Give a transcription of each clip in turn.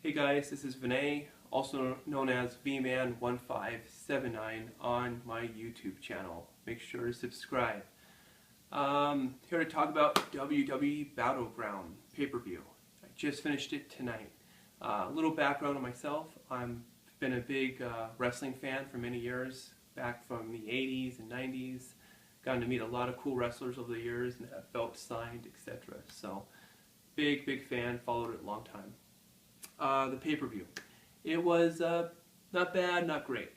Hey guys, this is Vinay, also known as VMan1579 on my YouTube channel. Make sure to subscribe. Here to talk about WWE Battleground pay-per-view. I just finished it tonight. A little background on myself. I've been a big wrestling fan for many years, back from the 80s and 90s. Gotten to meet a lot of cool wrestlers over the years and have belts signed, etc. So, big fan, followed it a long time. The pay-per-view. It was not bad, not great.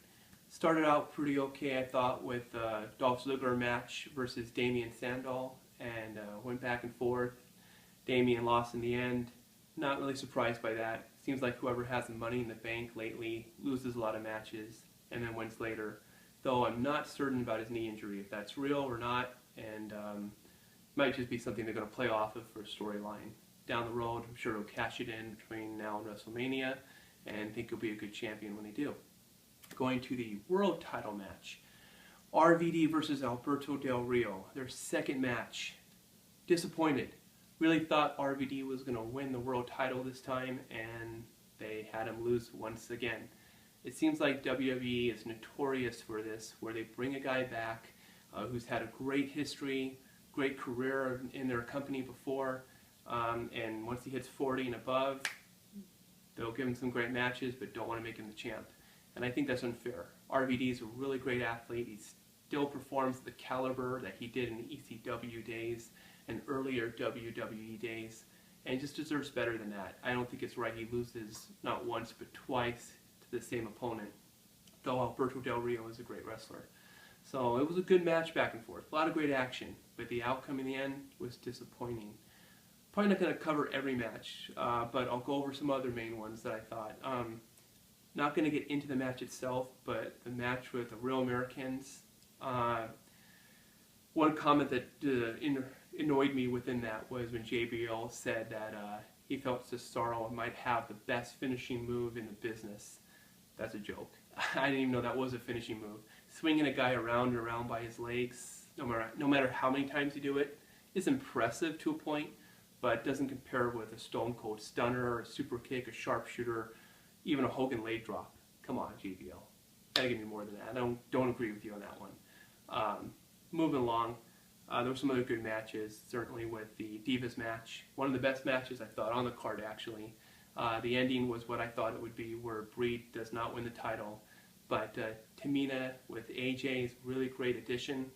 Started out pretty okay, I thought, with Dolph Ziggler match versus Damien Sandow, and went back and forth. Damien lost in the end. Not really surprised by that. Seems like whoever has the money in the bank lately loses a lot of matches and then wins later. Though I'm not certain about his knee injury, if that's real or not, and might just be something they're going to play off of for a storyline. Down the road, I'm sure he'll cash it in between now and WrestleMania, and think he'll be a good champion when they do. Going to the world title match. RVD versus Alberto Del Rio, their second match. Disappointed. Really thought RVD was going to win the world title this time, and they had him lose once again. It seems like WWE is notorious for this, where they bring a guy back who's had a great history, great career in their company before, and once he hits 40 and above, they'll give him some great matches, but don't want to make him the champ. And I think that's unfair. RVD is a really great athlete. He still performs the caliber that he did in the ECW days and earlier WWE days, and just deserves better than that. I don't think it's right he loses not once but twice to the same opponent, though Alberto Del Rio is a great wrestler. So it was a good match back and forth. A lot of great action, but the outcome in the end was disappointing. Probably not going to cover every match, but I'll go over some other main ones that I thought. Not going to get into the match itself, but the match with the Real Americans. One comment that annoyed me within that was when JBL said that he felt Cesaro might have the best finishing move in the business. That's a joke. I didn't even know that was a finishing move. Swinging a guy around and around by his legs, no matter how many times you do it, is impressive to a point, but doesn't compare with a Stone Cold Stunner, a super kick, a sharpshooter, even a Hogan leg drop. Come on, JBL. Gotta give me more than that. I don't agree with you on that one. Moving along, there were some other good matches, certainly with the Divas match. One of the best matches I thought on the card, actually. The ending was what I thought it would be, where Brie does not win the title, but Tamina with AJ is a really great addition.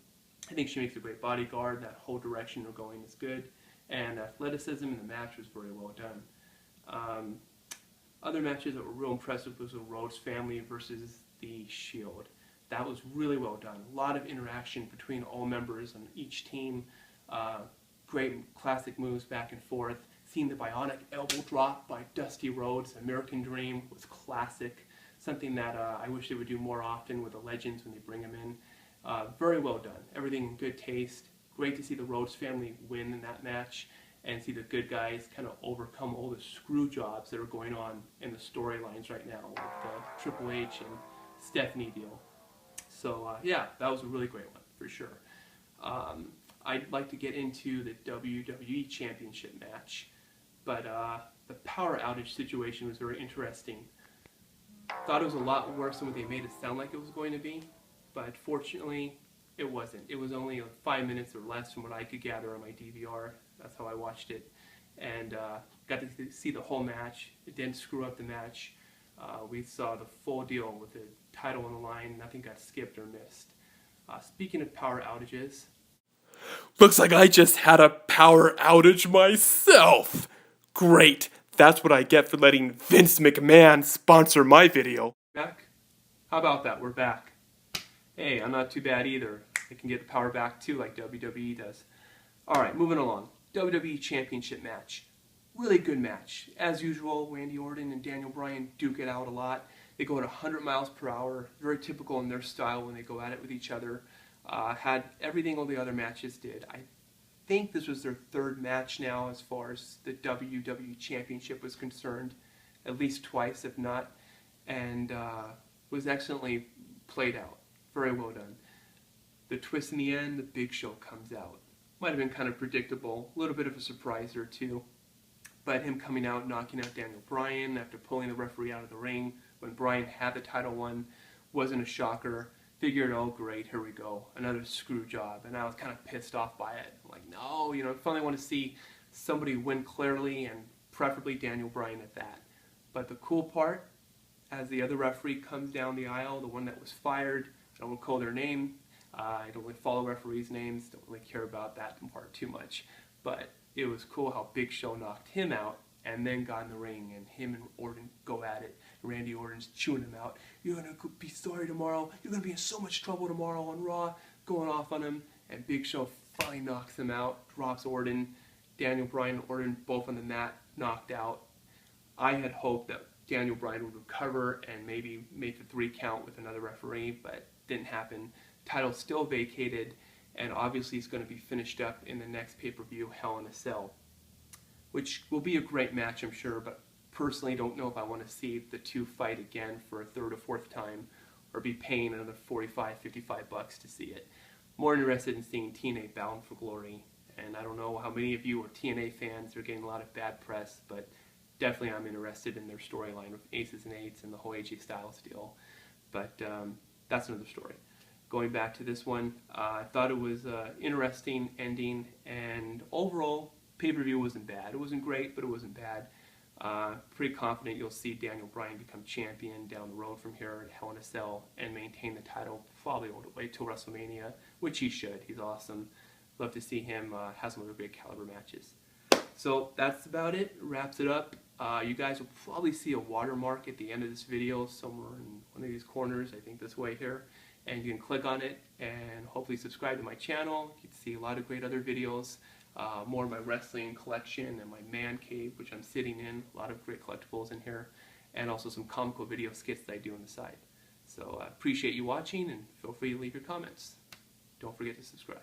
I think she makes a great bodyguard. That whole direction they're going is good. And athleticism in the match was very well done. Other matches that were real impressive was the Rhodes family versus the Shield. That was really well done. A lot of interaction between all members on each team. Great classic moves back and forth. Seeing the bionic elbow drop by Dusty Rhodes, American Dream, was classic. Something that I wish they would do more often with the legends when they bring them in. Very well done. Everything in good taste. Great to see the Rhodes family win in that match and see the good guys kind of overcome all the screw jobs that are going on in the storylines right now with the Triple H and Stephanie deal. So yeah, that was a really great one for sure. I'd like to get into the WWE Championship match, but the power outage situation was very interesting. Thought it was a lot worse than what they made it sound like it was going to be, but fortunately it wasn't. It was only 5 minutes or less from what I could gather on my DVR. That's how I watched it, and got to see the whole match. It didn't screw up the match. We saw the full deal with the title on the line. Nothing got skipped or missed. Speaking of power outages, looks like I just had a power outage myself. Great. That's what I get for letting Vince McMahon sponsor my video. back? How about that? We're back. Hey, I'm not too bad either. I can get the power back too, like WWE does. Alright, moving along. WWE Championship match. Really good match. As usual, Randy Orton and Daniel Bryan duke it out a lot. They go at 100 miles per hour. Very typical in their style when they go at it with each other. Had everything all the other matches did. I think this was their third match now as far as the WWE Championship was concerned. At least twice, if not. And was excellently played out. Very well done. The twist in the end, the Big Show comes out. Might have been kind of predictable. A little bit of a surprise or two. But him coming out, knocking out Daniel Bryan after pulling the referee out of the ring when Bryan had the title won wasn't a shocker. Figured, oh great, here we go, another screw job. And I was kind of pissed off by it. I'm like, no, I finally want to see somebody win clearly, and preferably Daniel Bryan at that. But the cool part, as the other referee comes down the aisle, the one that was fired, I don't call their name, I don't really follow referees' names, don't really care about that part too much. But it was cool how Big Show knocked him out and then got in the ring, and him and Orton go at it. Randy Orton's chewing him out. You're going to be sorry tomorrow. You're going to be in so much trouble tomorrow on Raw. Going off on him, and Big Show finally knocks him out, drops Orton. Daniel Bryan and Orton both on the mat, knocked out. I had hoped that Daniel Bryan would recover and maybe make the 3 count with another referee, but didn't happen. Title still vacated, and obviously it's going to be finished up in the next pay-per-view, Hell in a Cell, which will be a great match, I'm sure, but personally don't know if I want to see the 2 fight again for a 3rd or 4th time, or be paying another $45, $55 to see it. More interested in seeing TNA Bound for Glory, and I don't know how many of you are TNA fans. They're getting a lot of bad press, but definitely I'm interested in their storyline with Aces and Eights and the whole AJ Styles deal. But that's another story. Going back to this one, I thought it was an interesting ending, and overall, pay-per-view wasn't bad. It wasn't great, but it wasn't bad. Pretty confident you'll see Daniel Bryan become champion down the road from here at Hell in a Cell and maintain the title probably all the way till WrestleMania, which he should. He's awesome. Love to see him have some other great caliber matches. So that's about it. Wraps it up. You guys will probably see a watermark at the end of this video somewhere in one of these corners, I think this way here. And you can click on it and hopefully subscribe to my channel. You can see a lot of great other videos. More of my wrestling collection and my man cave, which I'm sitting in. A lot of great collectibles in here. And also some comical video skits that I do on the side. So I appreciate you watching, and feel free to leave your comments. Don't forget to subscribe.